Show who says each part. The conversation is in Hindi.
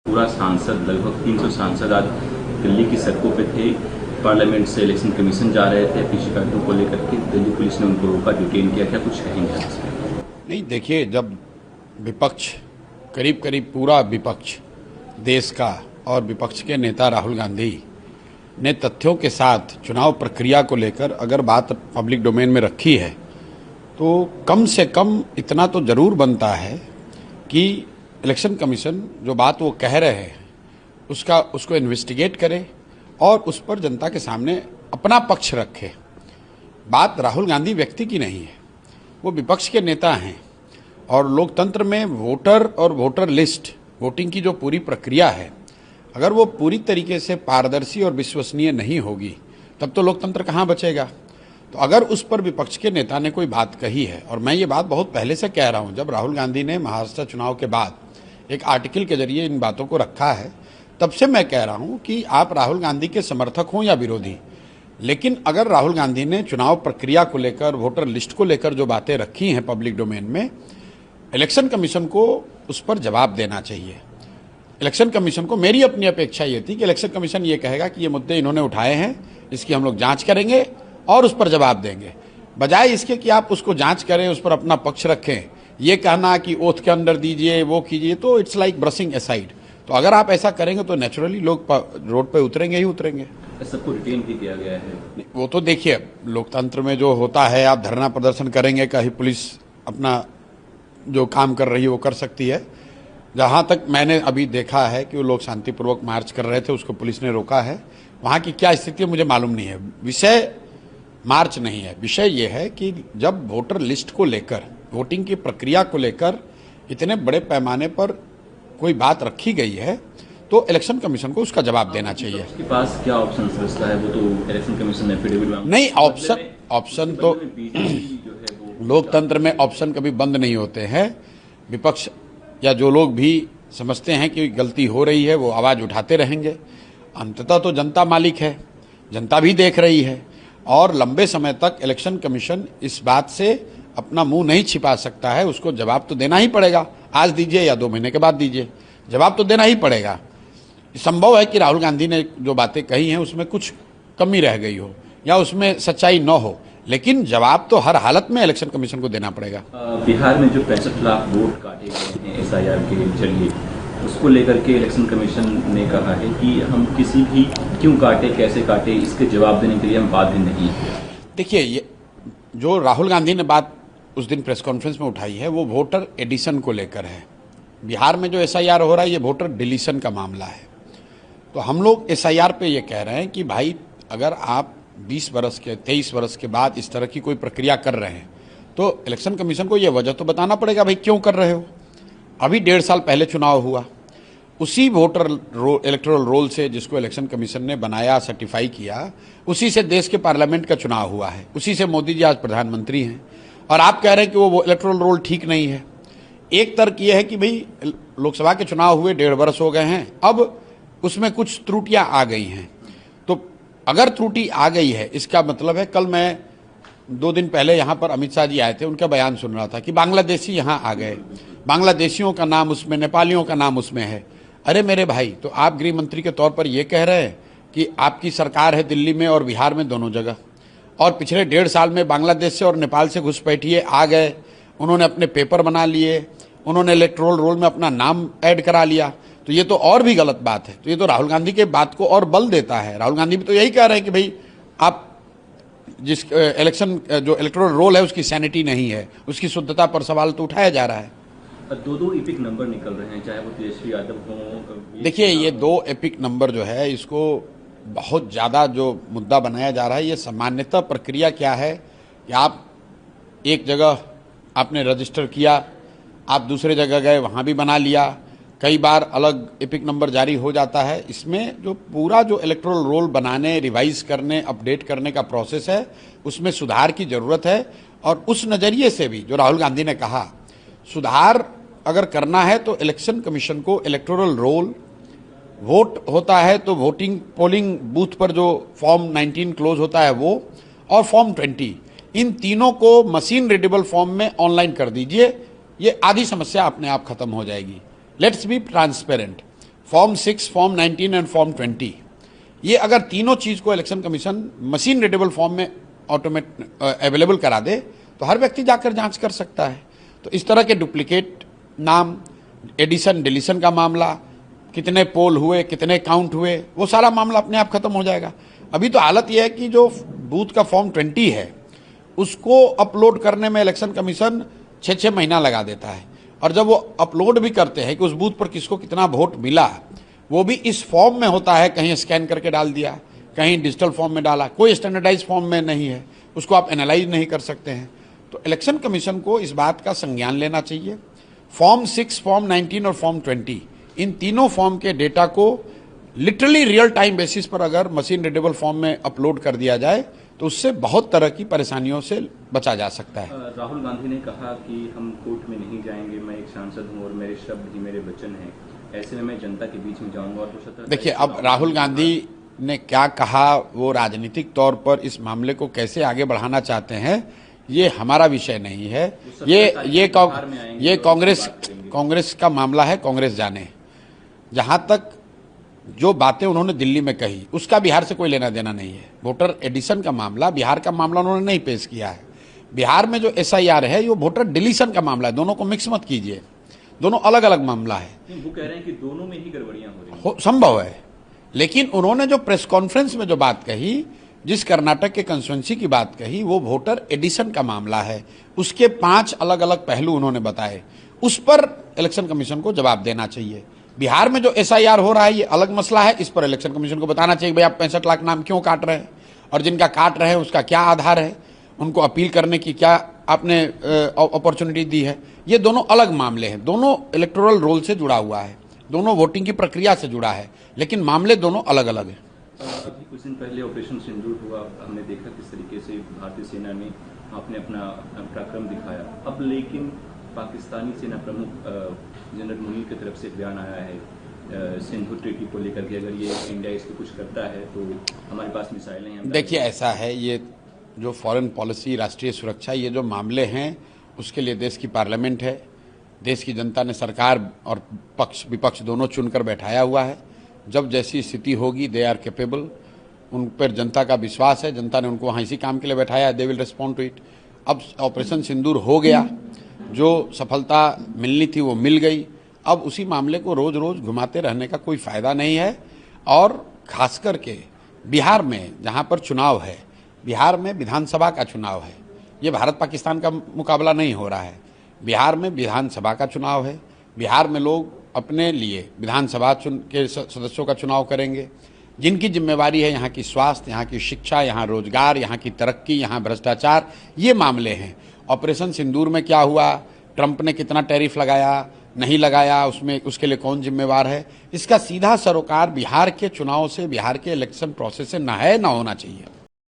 Speaker 1: पूरा सांसद लगभग 300 सांसद आज दिल्ली की सड़कों पे थे। पार्लियामेंट से इलेक्शन कमीशन जा रहे थे अपनी शिकायतों को लेकर के। दिल्ली पुलिस ने उनको रोका, डिटेन किया। क्या कुछ कहेंगे इसमें?
Speaker 2: नहीं, देखिए, जब विपक्ष करीब करीब पूरा विपक्ष देश का और विपक्ष के नेता राहुल गांधी ने तथ्यों के साथ चुनाव प्रक्रिया को लेकर अगर बात पब्लिक डोमेन में रखी है तो कम से कम इतना तो जरूर बनता है कि इलेक्शन कमीशन जो बात वो कह रहे हैं उसको इन्वेस्टिगेट करे और उस पर जनता के सामने अपना पक्ष रखे। बात राहुल गांधी व्यक्ति की नहीं है, वो विपक्ष के नेता हैं और लोकतंत्र में वोटर और वोटर लिस्ट वोटिंग की जो पूरी प्रक्रिया है, अगर वो पूरी तरीके से पारदर्शी और विश्वसनीय नहीं होगी तब तो लोकतंत्र कहाँ बचेगा। तो अगर उस पर विपक्ष के नेता ने कोई बात कही है, और मैं ये बात बहुत पहले से कह रहा हूँ, जब राहुल गांधी ने महाराष्ट्र चुनाव के बाद एक आर्टिकल के जरिए इन बातों को रखा है, तब से मैं कह रहा हूँ कि आप राहुल गांधी के समर्थक हों या विरोधी, लेकिन अगर राहुल गांधी ने चुनाव प्रक्रिया को लेकर, वोटर लिस्ट को लेकर जो बातें रखी हैं पब्लिक डोमेन में, इलेक्शन कमीशन को उस पर जवाब देना चाहिए। इलेक्शन कमीशन को मेरी अपनी अपेक्षा ये थी कि इलेक्शन कमीशन ये कहेगा कि ये मुद्दे इन्होंने उठाए हैं, इसकी हम लोग जांच करेंगे और उस पर जवाब देंगे, बजाय इसके कि आप उसको जांच करें, उस पर अपना पक्ष रखें। ये कहना कि ओथ के अंदर दीजिए, वो कीजिए, तो इट्स लाइक ब्रशिंग असाइड। तो अगर आप ऐसा करेंगे तो नेचुरली लोग रोड पे उतरेंगे ही उतरेंगे।
Speaker 1: सबको रिटेन भी किया गया है।
Speaker 2: वो तो देखिए, लोकतंत्र में जो होता है, आप धरना प्रदर्शन करेंगे, कहीं पुलिस अपना जो काम कर रही है वो कर सकती है। जहाँ तक मैंने अभी देखा है कि वो लोग शांतिपूर्वक मार्च कर रहे थे, उसको पुलिस ने रोका है। वहाँ की क्या स्थिति है मुझे मालूम नहीं है। विषय मार्च नहीं है, विषय ये है कि जब वोटर लिस्ट को लेकर, वोटिंग की प्रक्रिया को लेकर इतने बड़े पैमाने पर कोई बात रखी गई है तो इलेक्शन कमीशन को उसका जवाब देना चाहिए।
Speaker 1: उसके पास क्या ऑप्शन बचता है? वो तो इलेक्शन कमीशन ने एफिडेविट
Speaker 2: नहीं, ऑप्शन तो लोकतंत्र में ऑप्शन कभी बंद नहीं होते हैं। विपक्ष या जो लोग भी समझते हैं कि गलती हो रही है वो आवाज उठाते रहेंगे। अंततः तो जनता मालिक है, जनता भी देख रही है और लंबे समय तक इलेक्शन कमीशन इस बात से अपना मुंह नहीं छिपा सकता है। उसको जवाब तो देना ही पड़ेगा, आज दीजिए या 2 महीने के बाद दीजिए, जवाब तो देना ही पड़ेगा। संभव है कि राहुल गांधी ने जो बातें कही हैं उसमें कुछ कमी रह गई हो या उसमें सच्चाई न हो, लेकिन जवाब तो हर हालत में इलेक्शन कमीशन को देना पड़ेगा।
Speaker 1: बिहार में जो 65 लाख वोट काटे गए हैं SIR के जरिए, उसको लेकर के इलेक्शन कमीशन ने कहा है कि हम किसी भी क्यों काटे, कैसे काटे, इसके जवाब देने के लिए हम बाध्य नहीं हैं।
Speaker 2: देखिए, ये जो राहुल गांधी ने बात उस दिन प्रेस कॉन्फ्रेंस में उठाई है वो वोटर एडिशन को लेकर है। बिहार में जो SIR हो रहा है ये वोटर डिलीशन का मामला है। तो हम लोग SIR पे ये कह रहे हैं कि भाई, अगर आप 20 वर्ष के 23 वर्ष के बाद इस तरह की कोई प्रक्रिया कर रहे हैं तो इलेक्शन कमीशन को ये वजह तो बताना पड़ेगा, भाई क्यों कर रहे हो। अभी 1.5 साल पहले चुनाव हुआ, उसी वोटर इलेक्टोरल रोल से जिसको इलेक्शन कमीशन ने बनाया, सर्टिफाई किया, उसी से देश के पार्लियामेंट का चुनाव हुआ है, उसी से मोदी जी आज प्रधानमंत्री हैं और आप कह रहे हैं कि वो इलेक्टोरल रोल ठीक नहीं है। एक तर्क ये है कि भाई लोकसभा के चुनाव हुए 1.5 वर्ष हो गए हैं, अब उसमें कुछ त्रुटियां आ गई हैं। तो अगर त्रुटि आ गई है, इसका मतलब है, कल मैं 2 दिन पहले यहाँ पर अमित शाह जी आए थे, उनका बयान सुन रहा था कि बांग्लादेशी यहाँ आ गए, बांग्लादेशियों का नाम उसमें, नेपालियों का नाम उसमें है। अरे मेरे भाई, तो आप गृह मंत्री के तौर पर यह कह रहे हैं कि आपकी सरकार है दिल्ली में और बिहार में, दोनों जगह, और पिछले 1.5 साल में बांग्लादेश से और नेपाल से घुसपैठिए आ गए, उन्होंने अपने पेपर बना लिए, उन्होंने इलेक्टोरल रोल में अपना नाम ऐड करा लिया, तो ये तो और भी गलत बात है। तो ये तो राहुल गांधी के बात को और बल देता है। राहुल गांधी भी तो यही कह रहे हैं कि भाई आप जिस इलेक्शन जो इलेक्टोरल रोल है उसकी सैनिटी नहीं है, उसकी शुद्धता पर सवाल तो उठाया जा रहा है।
Speaker 1: 2 एपिक नंबर निकल रहे हैं, चाहे वो तेजस्वी यादव हो।
Speaker 2: देखिए, ये 2 एपिक नंबर जो है, इसको बहुत ज़्यादा जो मुद्दा बनाया जा रहा है, ये सामान्यतः प्रक्रिया क्या है कि आप एक जगह आपने रजिस्टर किया, आप दूसरे जगह गए, वहाँ भी बना लिया, कई बार अलग एपिक नंबर जारी हो जाता है। इसमें जो पूरा जो इलेक्टोरल रोल बनाने, रिवाइज करने, अपडेट करने का प्रोसेस है, उसमें सुधार की ज़रूरत है। और उस नज़रिए से भी जो राहुल गांधी ने कहा, सुधार अगर करना है तो इलेक्शन कमीशन को इलेक्टोरल रोल, वोट होता है तो वोटिंग पोलिंग बूथ पर जो फॉर्म 19 क्लोज होता है वो, और फॉर्म 20, इन तीनों को मशीन रीडेबल फॉर्म में ऑनलाइन कर दीजिए, ये आधी समस्या अपने आप खत्म हो जाएगी। Let's be transparent. Form 6, form 19 and form 20, ये अगर तीनों चीज को election commission machine readable form में अवेलेबल करा दे तो हर व्यक्ति जाकर जांच कर सकता है। तो इस तरह के डुप्लीकेट नाम, एडिशन डिलीशन का मामला, कितने पोल हुए, कितने काउंट हुए, वो सारा मामला अपने आप खत्म हो जाएगा। अभी तो हालत यह है कि जो बूथ का फॉर्म 20 है उसको अपलोड करने में इलेक्शन कमीशन 6-6 महीना लगा देता है, और जब वो अपलोड भी करते हैं कि उस बूथ पर किसको कितना वोट मिला, वो भी इस फॉर्म में होता है, कहीं स्कैन करके डाल दिया, कहीं डिजिटल फॉर्म में डाला, कोई स्टैंडर्डाइज फॉर्म में नहीं है, उसको आप एनालाइज नहीं कर सकते हैं। तो इलेक्शन कमीशन को इस बात का संज्ञान लेना चाहिए। फॉर्म 6, फॉर्म 19 और फॉर्म 20, इन तीनों फॉर्म के डेटा को लिटरली रियल टाइम बेसिस पर अगर मशीन रीडेबल फॉर्म में अपलोड कर दिया जाए तो उससे बहुत तरह की परेशानियों से बचा जा सकता है।
Speaker 1: राहुल गांधी ने कहा कि हम कोर्ट में नहीं जाएंगे, मैं एक सांसद हूं और मेरे शब्द ही मेरे वचन हैं, ऐसे में मैं जनता के बीच में जाऊंगा। और
Speaker 2: देखिए, अब राहुल गांधी ने क्या कहा, वो राजनीतिक तौर पर इस मामले को कैसे आगे बढ़ाना चाहते हैं, ये हमारा विषय नहीं है। ये कांग्रेस का मामला है, कांग्रेस जाने। जहां तक जो बातें उन्होंने दिल्ली में कही उसका बिहार से कोई लेना देना नहीं है। वोटर एडिशन का मामला, बिहार का मामला उन्होंने नहीं पेश किया है। बिहार में जो SIR है वो वोटर डिलीशन का मामला है, दोनों को मिक्स मत कीजिए, दोनों अलग अलग मामला है।
Speaker 1: वो कह रहे हैं कि दोनों में ही गड़बड़ियां हो रही हैं।
Speaker 2: संभव है, लेकिन उन्होंने जो प्रेस कॉन्फ्रेंस में जो बात कही, जिस कर्नाटक के कंस्टिट्यूंसी की बात कही, वो वोटर एडिशन का मामला है। उसके 5 अलग अलग पहलू उन्होंने बताए, उस पर इलेक्शन कमीशन को जवाब देना चाहिए। बिहार में जो SIR हो रहा है ये अलग मसला है, इस पर इलेक्शन कमीशन को बताना चाहिए भाई आप 65 लाख नाम क्यों काट रहे हैं, और जिनका काट रहे हैं उसका क्या आधार है, उनको अपील करने की क्या आपने अपॉर्चुनिटी दी है। ये दोनों अलग मामले हैं, दोनों इलेक्टोरल रोल से जुड़ा हुआ है, दोनों वोटिंग की प्रक्रिया से जुड़ा है, लेकिन मामले दोनों अलग अलग हैं।
Speaker 1: अभी कुछ दिन पहले ऑपरेशन सिंदूर हुआ, हमने देखा किस तरीके से भारतीय सेना ने आपने अपना पराक्रम दिखाया। अब लेकिन पाकिस्तानी सेना प्रमुख जनरल मुनीर की तरफ से बयान आया है सिंधु ट्रीटी को लेकर के, अगर ये इंडिया इसको कुछ करता है तो हमारे पास मिसाइलें हैं।
Speaker 2: देखिए, ऐसा है, ये जो फॉरेन पॉलिसी, राष्ट्रीय सुरक्षा, ये जो मामले हैं उसके लिए देश की पार्लियामेंट है, देश की जनता ने सरकार और पक्ष विपक्ष दोनों चुनकर बैठाया हुआ है। जब जैसी स्थिति होगी, दे आर कैपेबल, उन पर जनता का विश्वास है, जनता ने उनको वहाँ इसी काम के लिए बैठाया है, they will respond to it. अब ऑपरेशन सिंदूर हो गया, जो सफलता मिलनी थी वो मिल गई। अब उसी मामले को रोज रोज घुमाते रहने का कोई फायदा नहीं है, और खास करके बिहार में जहाँ पर चुनाव है, बिहार में विधानसभा का चुनाव है, ये भारत पाकिस्तान का मुकाबला नहीं हो रहा है, बिहार में विधानसभा का चुनाव है। बिहार में लोग अपने लिए विधानसभा के सदस्यों का चुनाव करेंगे, जिनकी जिम्मेवारी है यहाँ की स्वास्थ्य, यहाँ की शिक्षा, यहाँ रोजगार, यहाँ की तरक्की, यहाँ भ्रष्टाचार, ये मामले हैं। ऑपरेशन सिंदूर में क्या हुआ, ट्रंप ने कितना टैरिफ लगाया, नहीं लगाया, उसमें उसके लिए कौन जिम्मेवार है, इसका सीधा सरोकार बिहार के चुनाव से, बिहार के इलेक्शन प्रोसेस से ना है, ना होना चाहिए।